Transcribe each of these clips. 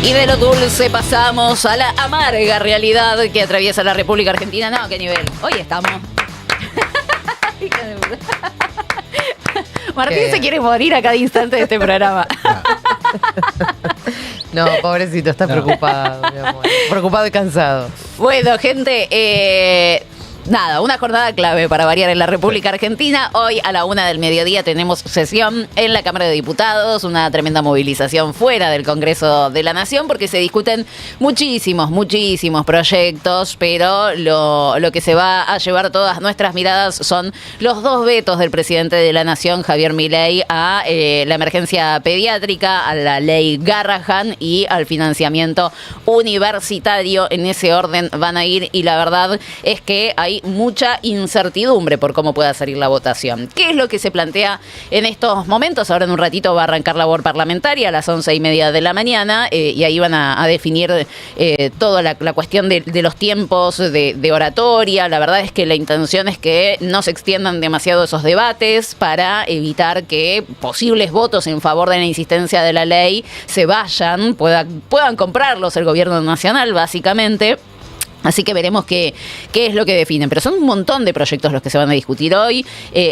Y de lo dulce pasamos a la amarga realidad que atraviesa la República Argentina. No, qué nivel. Hoy estamos. Martín se quiere morir a cada instante de este programa. No, pobrecito, está preocupado, mi amor. Preocupado y cansado. Bueno, gente, nada, una jornada clave para variar en la República Argentina. Hoy a la 1:00 p.m. tenemos sesión en la Cámara de Diputados, una tremenda movilización fuera del Congreso de la Nación, porque se discuten muchísimos proyectos, pero lo que se va a llevar todas nuestras miradas son los dos vetos del presidente de la Nación, Javier Milei, a la emergencia pediátrica, a la ley Garrahan y al financiamiento universitario. En ese orden van a ir, y la verdad es que hay mucha incertidumbre por cómo pueda salir la votación. ¿Qué es lo que se plantea en estos momentos? Ahora en un ratito va a arrancar la labor parlamentaria a las 11:30 de la mañana y ahí van a definir toda la cuestión de los tiempos de oratoria. La verdad es que la intención es que no se extiendan demasiado esos debates para evitar que posibles votos en favor de la insistencia de la ley se vayan, puedan comprarlos el gobierno nacional, básicamente. Así que veremos qué es lo que definen. Pero son un montón de proyectos los que se van a discutir hoy.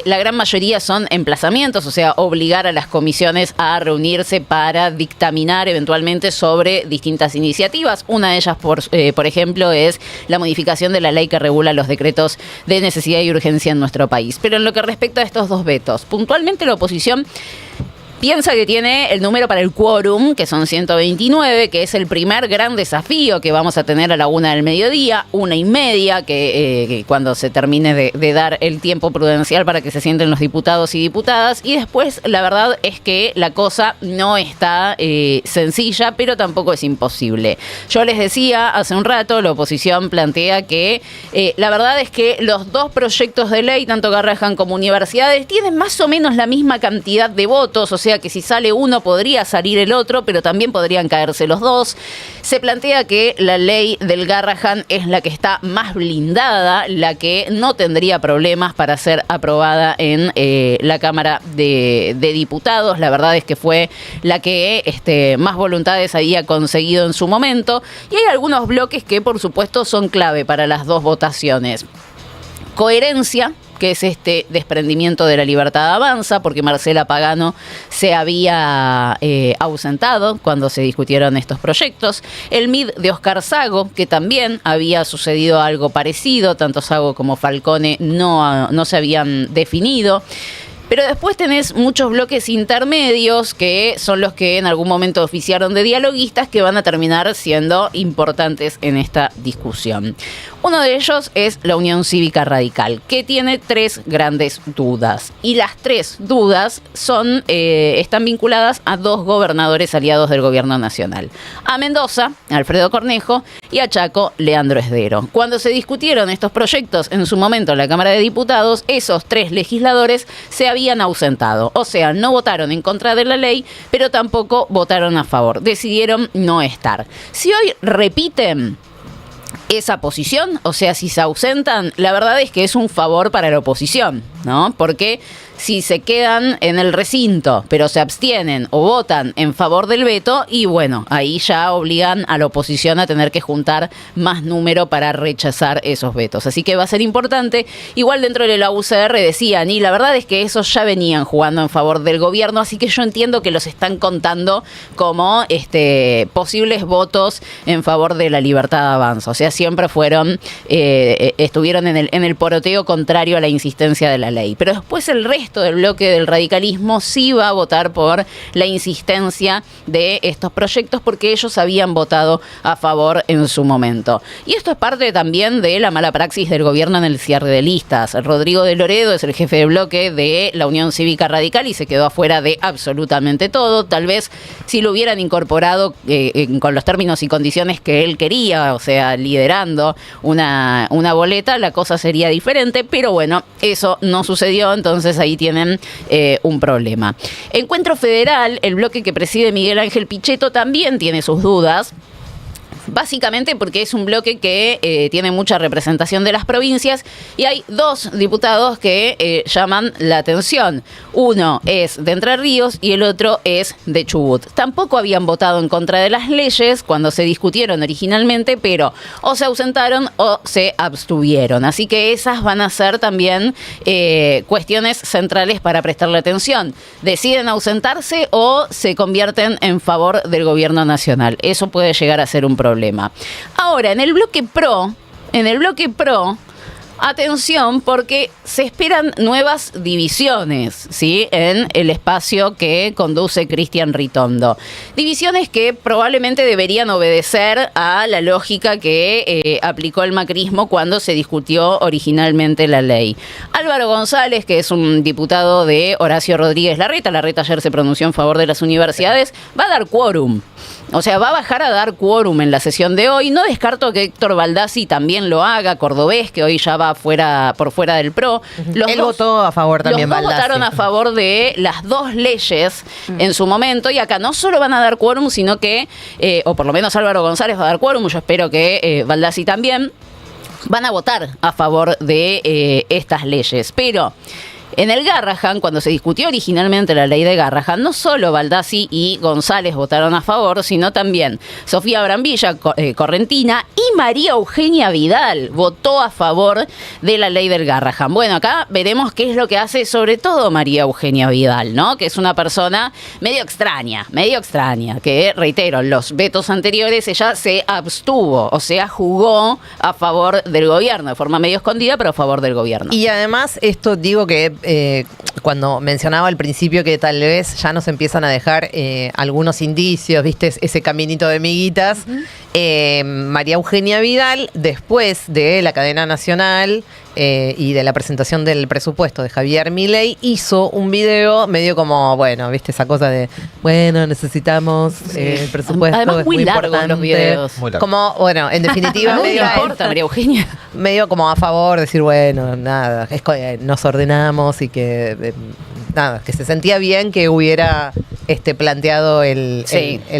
La gran mayoría son emplazamientos, o sea, obligar a las comisiones a reunirse para dictaminar eventualmente sobre distintas iniciativas. Una de ellas, por ejemplo, es la modificación de la ley que regula los decretos de necesidad y urgencia en nuestro país. Pero en lo que respecta a estos dos vetos, puntualmente la oposición piensa que tiene el número para el quórum, que son 129, que es el primer gran desafío que vamos a tener a la 1:00 p.m, 1:30, que cuando se termine de dar el tiempo prudencial para que se sienten los diputados y diputadas. Y después, la verdad es que la cosa no está sencilla, pero tampoco es imposible. Yo les decía hace un rato, la oposición plantea que la verdad es que los dos proyectos de ley, tanto Garrahan como universidades, tienen más o menos la misma cantidad de votos, o sea que si sale uno podría salir el otro, pero también podrían caerse los dos. Se plantea que la ley del Garrahan es la que está más blindada, la que no tendría problemas para ser aprobada en la Cámara de Diputados. La verdad es que fue la que más voluntades había conseguido en su momento. Y hay algunos bloques que, por supuesto, son clave para las dos votaciones. Coherencia, que es este desprendimiento de la Libertad Avanza, porque Marcela Pagano se había ausentado cuando se discutieron estos proyectos. El MID de Oscar Sago, que también había sucedido algo parecido, tanto Sago como Falcone no se habían definido. Pero después tenés muchos bloques intermedios que son los que en algún momento oficiaron de dialoguistas, que van a terminar siendo importantes en esta discusión. Uno de ellos es la Unión Cívica Radical, que tiene tres grandes dudas. Y las tres dudas están vinculadas a dos gobernadores aliados del gobierno nacional. A Mendoza, Alfredo Cornejo, y a Chaco, Leandro Esdero. Cuando se discutieron estos proyectos en su momento en la Cámara de Diputados, esos tres legisladores se habían ausentado. O sea, no votaron en contra de la ley, pero tampoco votaron a favor. Decidieron no estar. Si hoy repiten esa posición, o sea, si se ausentan, la verdad es que es un favor para la oposición, ¿no? Porque si se quedan en el recinto, pero se abstienen o votan en favor del veto, y bueno, ahí ya obligan a la oposición a tener que juntar más número para rechazar esos vetos. Así que va a ser importante. Igual dentro de la UCR decían, y la verdad es que esos ya venían jugando en favor del gobierno, así que yo entiendo que los están contando como posibles votos en favor de la Libertad Avanza. O sea, siempre estuvieron en el poroteo contrario a la insistencia de la ley. Pero después el resto del bloque del radicalismo sí va a votar por la insistencia de estos proyectos, porque ellos habían votado a favor en su momento. Y esto es parte también de la mala praxis del gobierno en el cierre de listas. Rodrigo de Loredo es el jefe de bloque de la Unión Cívica Radical y se quedó afuera de absolutamente todo. Tal vez si lo hubieran incorporado con los términos y condiciones que él quería, o sea, liderando una boleta, la cosa sería diferente, pero bueno, eso no sucedió, entonces ahí tienen un problema. Encuentro Federal, el bloque que preside Miguel Ángel Pichetto, también tiene sus dudas, Básicamente porque es un bloque que tiene mucha representación de las provincias y hay 2 diputados que llaman la atención. Uno es de Entre Ríos y el otro es de Chubut. Tampoco habían votado en contra de las leyes cuando se discutieron originalmente, pero o se ausentaron o se abstuvieron. Así que esas van a ser también cuestiones centrales para prestarle atención. Deciden ausentarse o se convierten en favor del gobierno nacional. Eso puede llegar a ser un problema. Ahora, en el bloque pro, atención, porque se esperan nuevas divisiones, ¿sí? En el espacio que conduce Cristian Ritondo. Divisiones que probablemente deberían obedecer a la lógica que aplicó el macrismo cuando se discutió originalmente la ley. Álvaro González, que es un diputado de Horacio Rodríguez Larreta ayer se pronunció en favor de las universidades, va a dar quórum. O sea, va a bajar a dar quórum en la sesión de hoy. No descarto que Héctor Baldassi también lo haga, cordobés, que hoy ya va por fuera del PRO. Él votó a favor también, Los dos Baldassi. votaron a favor de las 2 leyes en su momento, y acá no solo van a dar quórum, sino que, o por lo menos Álvaro González va a dar quórum, yo espero que Baldassi también, van a votar a favor de estas leyes. Pero en el Garrahan, cuando se discutió originalmente la ley de Garrahan, no solo Baldassi y González votaron a favor, sino también Sofía Brambilla, correntina, y María Eugenia Vidal votó a favor de la ley del Garrahan. Bueno, acá veremos qué es lo que hace sobre todo María Eugenia Vidal, ¿no? Que es una persona medio extraña, que, reitero, los vetos anteriores ella se abstuvo, o sea, jugó a favor del gobierno, de forma medio escondida, pero a favor del gobierno. Y además, esto digo que cuando mencionaba al principio que tal vez ya nos empiezan a dejar algunos indicios, ¿viste? Ese caminito de miguitas. María Eugenia Vidal, después de la cadena nacional y de la presentación del presupuesto de Javier Milei, hizo un video medio como, bueno, ¿viste? Esa cosa de, bueno, necesitamos el presupuesto. Además, es muy muy largos importante. los videos. Muy largo. Como, bueno, en definitiva, No me medio, importa, María Eugenia. medio como a favor, decir, bueno, nada, nos ordenamos y que nada, que se sentía bien que hubiera planteado el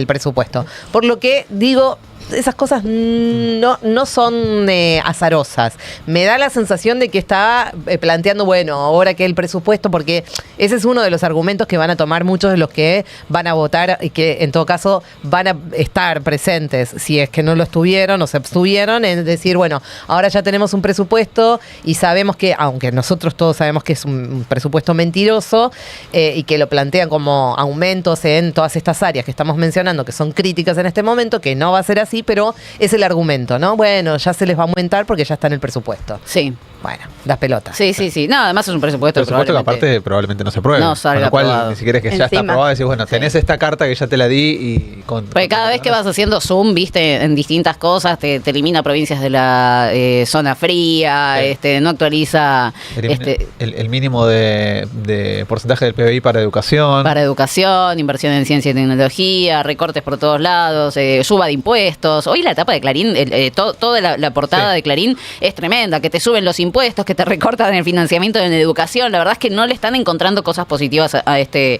presupuesto. Por lo que digo, esas cosas no son azarosas. Me da la sensación de que está planteando, bueno, ahora que el presupuesto, porque ese es uno de los argumentos que van a tomar muchos de los que van a votar y que en todo caso van a estar presentes, si es que no lo estuvieron o se abstuvieron, en decir, bueno, ahora ya tenemos un presupuesto y sabemos que, aunque nosotros todos sabemos que es un presupuesto mentiroso y que lo plantean como aumentos en todas estas áreas que estamos mencionando, que son críticas en este momento, que no va a ser así, pero es el argumento, ¿no? Bueno, ya se les va a aumentar porque ya está en el presupuesto. Sí. Bueno, las pelotas. Sí. No, además es un presupuesto que aparte probablemente no se apruebe. No salga con lo cual, aprobado. ni siquiera es que ya está aprobado, decís, bueno, tenés esta carta que ya te la di y... Porque cada vez que vas haciendo zoom, viste, en distintas cosas, te elimina provincias de la zona fría, no actualiza... el mínimo de porcentaje del PBI para educación. Para educación, inversión en ciencia y tecnología, recortes por todos lados, suba de impuestos. Hoy la etapa de Clarín, toda la portada de Clarín es tremenda, que te suben los impuestos, que te recortan el financiamiento en educación. La verdad es que no le están encontrando cosas positivas a este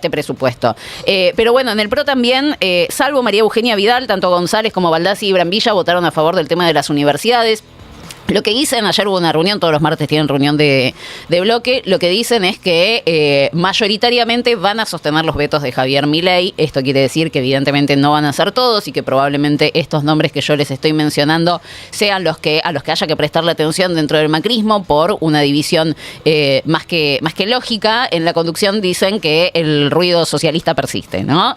presupuesto. Pero bueno, en el PRO también, salvo María Eugenia Vidal, tanto González como Baldassi y Brambilla votaron a favor del tema de las universidades. Lo que dicen, ayer hubo una reunión, todos los martes tienen reunión de bloque, lo que dicen es que mayoritariamente van a sostener los vetos de Javier Milei. Esto quiere decir que evidentemente no van a ser todos y que probablemente estos nombres que yo les estoy mencionando sean a los que haya que prestarle atención dentro del macrismo por una división más que lógica. En la conducción dicen que el ruido socialista persiste, ¿no?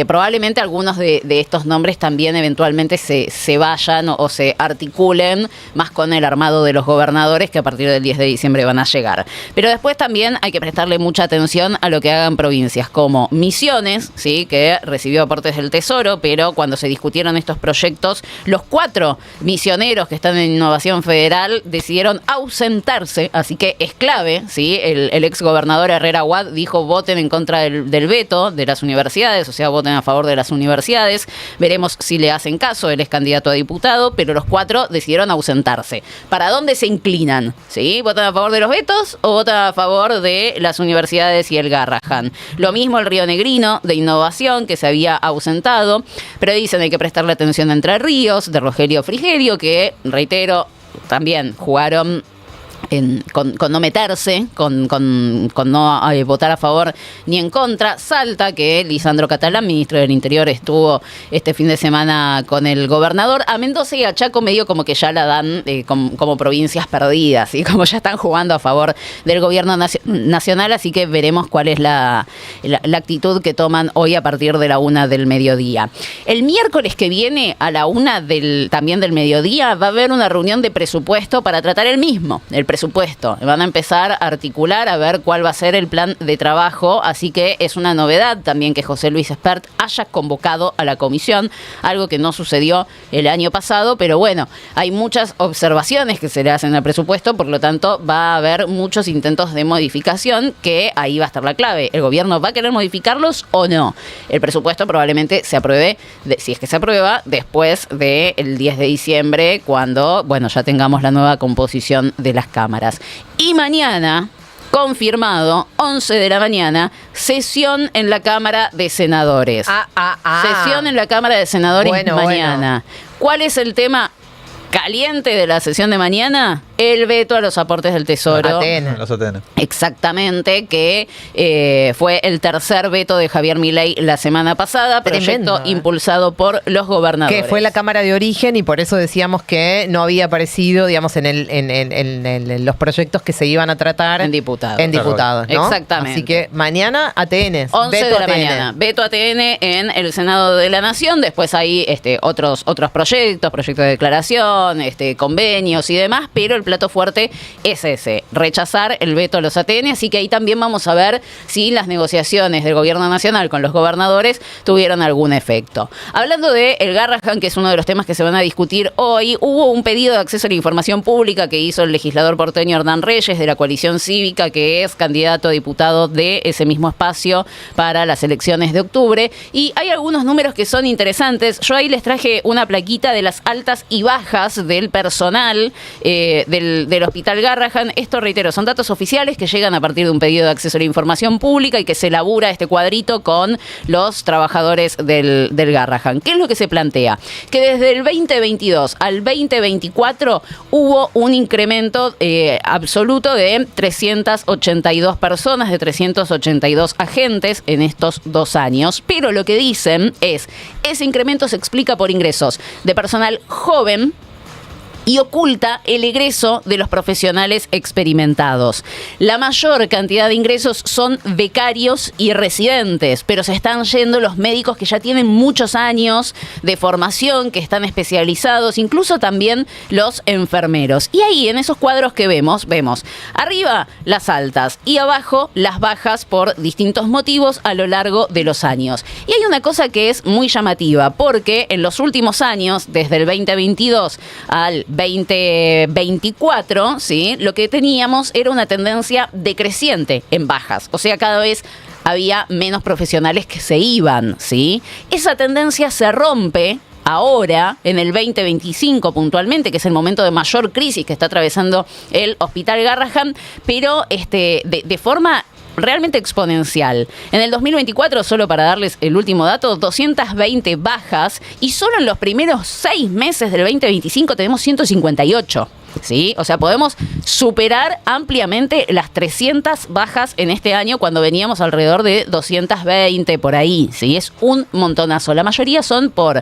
Probablemente algunos de estos nombres también eventualmente se vayan o se articulen más con el armado de los gobernadores que a partir del 10 de diciembre van a llegar. Pero después también hay que prestarle mucha atención a lo que hagan provincias como Misiones, ¿sí? Que recibió aportes del Tesoro, pero cuando se discutieron estos proyectos, los 4 misioneros que están en Innovación Federal decidieron ausentarse, así que es clave, ¿sí? El exgobernador Herrera Aguad dijo voten en contra del veto de las universidades, o sea, voten a favor de las universidades. Veremos si le hacen caso, él es candidato a diputado, pero los 4 decidieron decidieron ausentarse. ¿Para dónde se inclinan? ¿Sí? ¿Votan a favor de los vetos o votan a favor de las universidades y el Garrahan? Lo mismo el Río Negrino de Innovación, que se había ausentado, pero dicen hay que prestarle atención a Entre Ríos, de Rogelio Frigerio, que, reitero, también jugaron con no meterse, con no votar a favor ni en contra. Salta, que Lisandro Catalán, ministro del Interior, estuvo este fin de semana con el gobernador. A Mendoza y a Chaco medio como que ya la dan como provincias perdidas, y como ya están jugando a favor del gobierno nacional, así que veremos cuál es la actitud que toman hoy a partir de la 1 del mediodía. El miércoles que viene, a la 1 también del mediodía, va a haber una reunión de presupuesto para tratar el presupuesto. Van a empezar a articular a ver cuál va a ser el plan de trabajo, así que es una novedad también que José Luis Espert haya convocado a la comisión, algo que no sucedió el año pasado, pero bueno, hay muchas observaciones que se le hacen al presupuesto, por lo tanto va a haber muchos intentos de modificación, que ahí va a estar la clave. ¿El gobierno va a querer modificarlos o no? El presupuesto probablemente se apruebe, si es que se aprueba, después del 10 de diciembre, cuando, bueno, ya tengamos la nueva composición de las cámaras. Y mañana, confirmado, 11 de la mañana, sesión en la Cámara de Senadores. Sesión en la Cámara de Senadores mañana. Bueno. ¿Cuál es el tema caliente de la sesión de mañana? El veto a los aportes del Tesoro. Los ATN. Exactamente, que fue el tercer veto de Javier Milei la semana pasada, proyecto impulsado por los gobernadores. Que fue la Cámara de Origen, y por eso decíamos que no había aparecido, digamos, en los proyectos que se iban a tratar en diputados. ¿No? Exactamente. Así que mañana ATN. 11 de la mañana. Veto ATN en el Senado de la Nación. Después hay otros proyectos de declaración, convenios y demás, pero el plato fuerte es ese, rechazar el veto a los ATN, así que ahí también vamos a ver si las negociaciones del gobierno nacional con los gobernadores tuvieron algún efecto. Hablando de el Garrahan, que es uno de los temas que se van a discutir hoy, hubo un pedido de acceso a la información pública que hizo el legislador porteño Hernán Reyes, de la coalición cívica, que es candidato a diputado de ese mismo espacio para las elecciones de octubre, y hay algunos números que son interesantes. Yo ahí les traje una plaquita de las altas y bajas del personal del Hospital Garrahan. Esto, reitero, son datos oficiales que llegan a partir de un pedido de acceso a la información pública y que se elabora este cuadrito con los trabajadores del Garrahan. ¿Qué es lo que se plantea? Que desde el 2022 al 2024 hubo un incremento absoluto de 382 personas, de 382 agentes en estos 2 años, pero lo que dicen es, ese incremento se explica por ingresos de personal joven y oculta el egreso de los profesionales experimentados. La mayor cantidad de ingresos son becarios y residentes, pero se están yendo los médicos que ya tienen muchos años de formación, que están especializados, incluso también los enfermeros. Y ahí, en esos cuadros que vemos arriba las altas y abajo las bajas por distintos motivos a lo largo de los años. Y hay una cosa que es muy llamativa, porque en los últimos años, desde el 2022 al 2024, ¿sí?, lo que teníamos era una tendencia decreciente en bajas. O sea, cada vez había menos profesionales que se iban, ¿sí? Esa tendencia se rompe ahora, en el 2025 puntualmente, que es el momento de mayor crisis que está atravesando el Hospital Garrahan, pero de forma realmente exponencial. En el 2024, solo para darles el último dato, 220 bajas, y solo en los primeros 6 meses del 2025 tenemos 158. ¿Sí? O sea, podemos superar ampliamente las 300 bajas en este año, cuando veníamos alrededor de 220 por ahí, ¿sí? Es un montonazo. La mayoría son por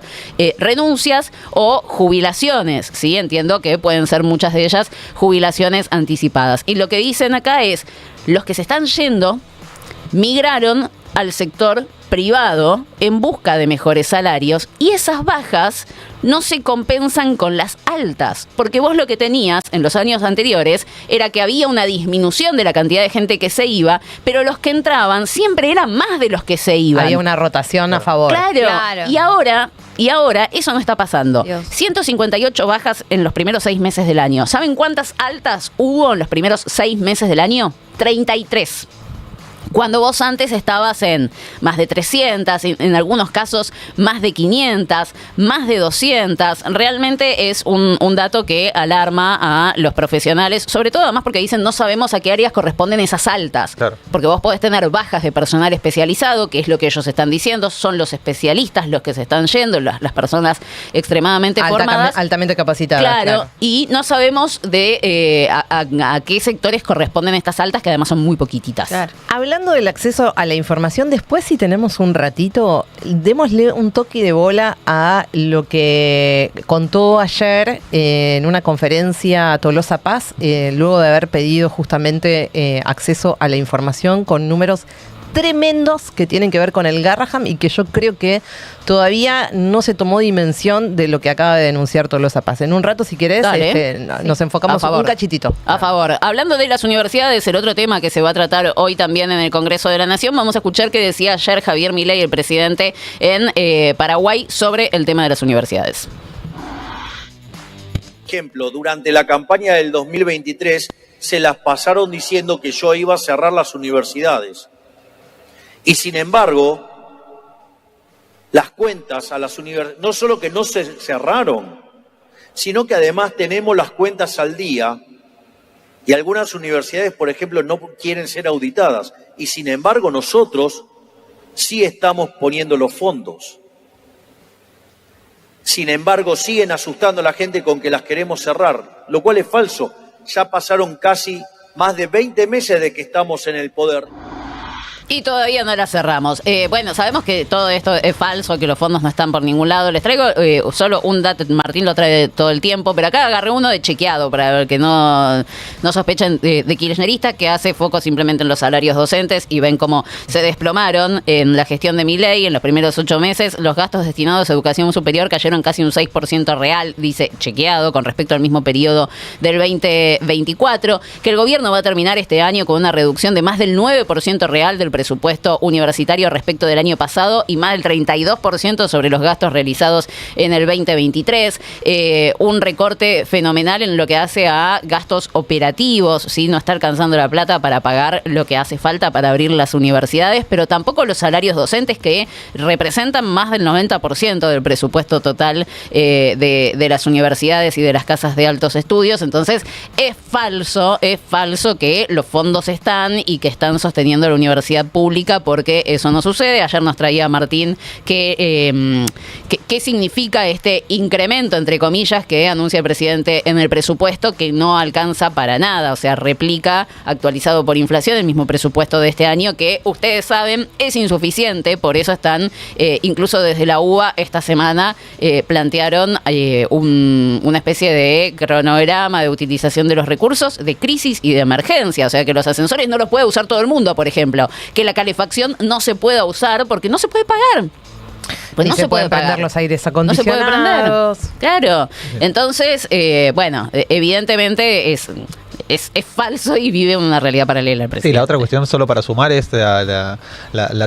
renuncias o jubilaciones, ¿sí? Entiendo que pueden ser muchas de ellas jubilaciones anticipadas. Y lo que dicen acá es, los que se están yendo migraron al sector privado en busca de mejores salarios, y esas bajas no se compensan con las altas, porque vos lo que tenías en los años anteriores era que había una disminución de la cantidad de gente que se iba, pero los que entraban siempre eran más de los que se iban. Había una rotación a favor. Claro. Y ahora eso no está pasando. Dios. 158 bajas en los primeros 6 meses del año. ¿Saben cuántas altas hubo en los primeros 6 meses del año? 33. Cuando vos antes estabas en más de 300, en algunos casos más de 500, más de 200, realmente es un dato que alarma a los profesionales, sobre todo además porque dicen no sabemos a qué áreas corresponden esas altas. Claro. Porque vos podés tener bajas de personal especializado, que es lo que ellos están diciendo, son los especialistas los que se están yendo, las personas extremadamente formadas. Altamente capacitadas. Claro, y no sabemos de a qué sectores corresponden estas altas, que además son muy poquititas. Claro. Hablando del acceso a la información, después si tenemos un ratito, démosle un toque de bola a lo que contó ayer en una conferencia Tolosa Paz, luego de haber pedido justamente acceso a la información con números tremendos que tienen que ver con el Garraham y que yo creo que todavía no se tomó dimensión de lo que acaba de denunciar Tolosa Paz. En un rato, si querés, nos enfocamos un cachitito. A favor. Hablando de las universidades, el otro tema que se va a tratar hoy también en el Congreso de la Nación, vamos a escuchar qué decía ayer Javier Milei, el presidente en Paraguay, sobre el tema de las universidades. Ejemplo, durante la campaña del 2023 se las pasaron diciendo que yo iba a cerrar las universidades. Y sin embargo, las cuentas a las universidades, no solo que no se cerraron, sino que además tenemos las cuentas al día y algunas universidades, por ejemplo, no quieren ser auditadas. Y sin embargo, nosotros sí estamos poniendo los fondos. Sin embargo, siguen asustando a la gente con que las queremos cerrar, lo cual es falso. Ya pasaron casi más de 20 meses de que estamos en el poder. Y todavía no la cerramos. Bueno, sabemos que todo esto es falso, que los fondos no están por ningún lado. Les traigo solo un dato, Martín lo trae todo el tiempo, pero acá agarré uno de chequeado para que no sospechen de kirchnerista, que hace foco simplemente en los salarios docentes y ven cómo se desplomaron en la gestión de Milei. En los primeros 8 meses, los gastos destinados a educación superior cayeron casi un 6% real, dice chequeado, con respecto al mismo periodo del 2024, que el gobierno va a terminar este año con una reducción de más del 9% real del presupuesto universitario respecto del año pasado y más del 32% sobre los gastos realizados en el 2023. Un recorte fenomenal en lo que hace a gastos operativos, ¿sí? No está alcanzando la plata para pagar lo que hace falta para abrir las universidades, pero tampoco los salarios docentes, que representan más del 90% del presupuesto total de las universidades y de las casas de altos estudios. Entonces es falso que los fondos están y que están sosteniendo la universidad pública, porque eso no sucede. Ayer nos traía Martín qué significa este incremento, entre comillas, que anuncia el presidente en el presupuesto, que no alcanza para nada, o sea, replica, actualizado por inflación, el mismo presupuesto de este año, que ustedes saben es insuficiente. Por eso están, incluso desde la UBA esta semana plantearon una especie de cronograma de utilización de los recursos de crisis y de emergencia, o sea, que los ascensores no los puede usar todo el mundo, por ejemplo, que la calefacción no se pueda usar porque no se puede pagar. Pues no se pueden prender los aires acondicionados. No se puede prender. Claro. Entonces, bueno, evidentemente es falso y vive una realidad paralela al presidente. Sí, la otra cuestión, solo para sumar, es la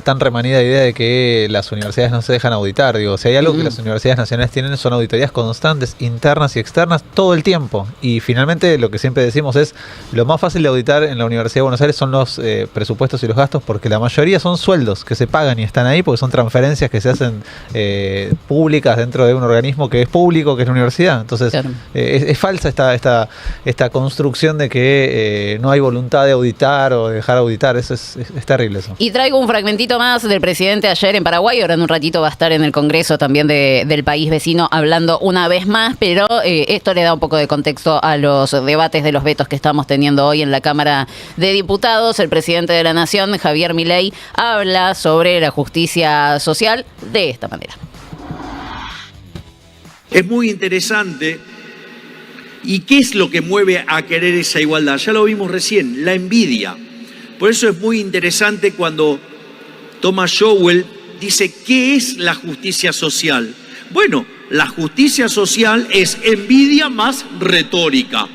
tan remanida idea de que las universidades no se dejan auditar. Digo, si hay algo que las universidades nacionales tienen, son auditorías constantes, internas y externas, todo el tiempo. Y finalmente, lo que siempre decimos es, lo más fácil de auditar en la Universidad de Buenos Aires son los presupuestos y los gastos, porque la mayoría son sueldos que se pagan y están ahí, porque son transferencias que se hacen públicas dentro de un organismo que es público, que es la universidad. Entonces, claro, es falsa esta construcción de que no hay voluntad de auditar o de dejar auditar. Eso es terrible eso. Y traigo un fragmentito más del presidente ayer en Paraguay. Ahora en un ratito va a estar en el Congreso también del país vecino hablando una vez más, pero esto le da un poco de contexto a los debates de los vetos que estamos teniendo hoy en la Cámara de Diputados. El presidente de la Nación, Javier Milei, habla sobre la justicia social de esta manera. Es muy interesante. ¿Y qué es lo que mueve a querer esa igualdad? Ya lo vimos recién, la envidia. Por eso es muy interesante cuando Thomas Sowell dice, ¿qué es la justicia social? Bueno, la justicia social es envidia más retórica.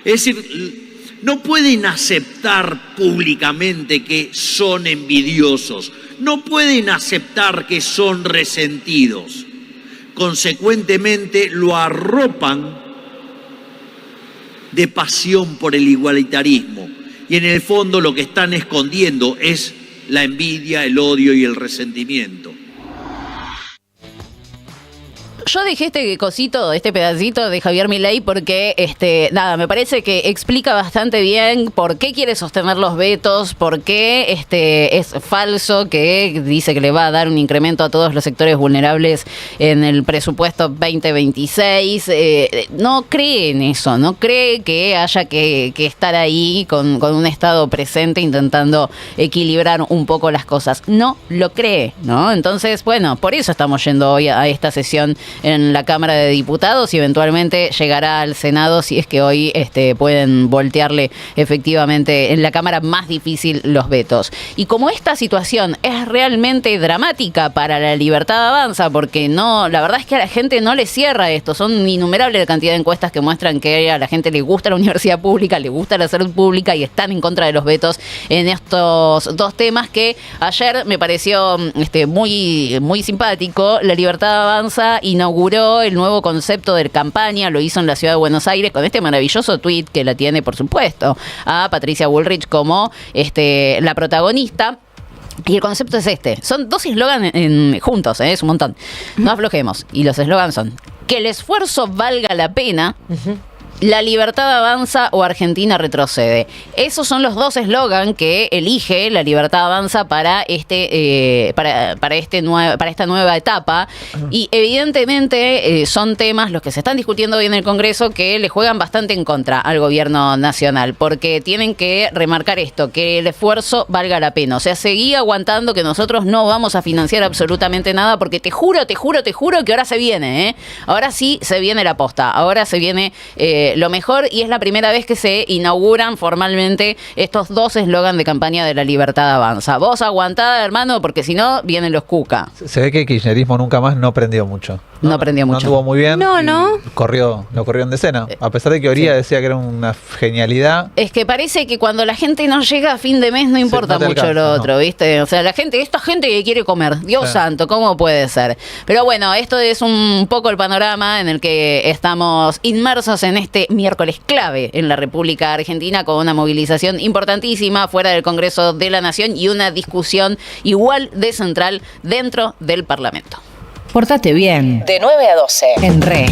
Es decir, no pueden aceptar públicamente que son envidiosos, no pueden aceptar que son resentidos. Consecuentemente, lo arropan de pasión por el igualitarismo. y en el fondo lo que están escondiendo es la envidia, el odio y el resentimiento. Yo dejé este cosito, este pedacito de Javier Milei porque, me parece que explica bastante bien por qué quiere sostener los vetos, por qué es falso que dice que le va a dar un incremento a todos los sectores vulnerables en el presupuesto 2026. No cree en eso, no cree que haya que estar ahí con un Estado presente intentando equilibrar un poco las cosas. No lo cree, ¿no? Entonces, bueno, por eso estamos yendo hoy a esta sesión en la Cámara de Diputados y eventualmente llegará al Senado si es que hoy pueden voltearle efectivamente en la Cámara más difícil los vetos. Y como esta situación es realmente dramática para la Libertad Avanza, porque no, la verdad es que a la gente no le cierra esto, son innumerables la cantidad de encuestas que muestran que a la gente le gusta la universidad pública, le gusta la salud pública y están en contra de los vetos en estos dos temas que ayer me pareció muy, muy simpático. La Libertad Avanza inauguró el nuevo concepto de campaña, lo hizo en la ciudad de Buenos Aires con este maravilloso tuit que la tiene, por supuesto, a Patricia Bullrich como la protagonista. Y el concepto es son dos eslogans juntos, es un montón. No aflojemos. Y los eslogans son: que el esfuerzo valga la pena, la libertad avanza o Argentina retrocede. Esos son los dos eslogans que elige la Libertad Avanza para esta nueva etapa. Y evidentemente son temas los que se están discutiendo hoy en el Congreso que le juegan bastante en contra al gobierno nacional, porque tienen que remarcar esto, que el esfuerzo valga la pena. O sea, seguí aguantando que nosotros no vamos a financiar absolutamente nada, porque te juro que ahora se viene, ¿eh? Ahora sí se viene la posta, ahora se viene lo mejor, y es la primera vez que se inauguran formalmente estos dos eslogans de campaña de la Libertad Avanza. Vos aguantá, hermano, porque si no, vienen los cuca. Se ve que el kirchnerismo nunca más no prendió mucho. No aprendió mucho. No anduvo muy bien. No. Lo corrió en decena. A pesar de que Oría decía que era una genialidad. Es que parece que cuando la gente no llega a fin de mes no importa no mucho lo otro, ¿viste? O sea, esta gente que quiere comer, Dios santo, ¿cómo puede ser? Pero bueno, esto es un poco el panorama en el que estamos inmersos en este miércoles clave en la República Argentina, con una movilización importantísima fuera del Congreso de la Nación y una discusión igual de central dentro del Parlamento. Pórtate bien. De 9 a 12. En Re.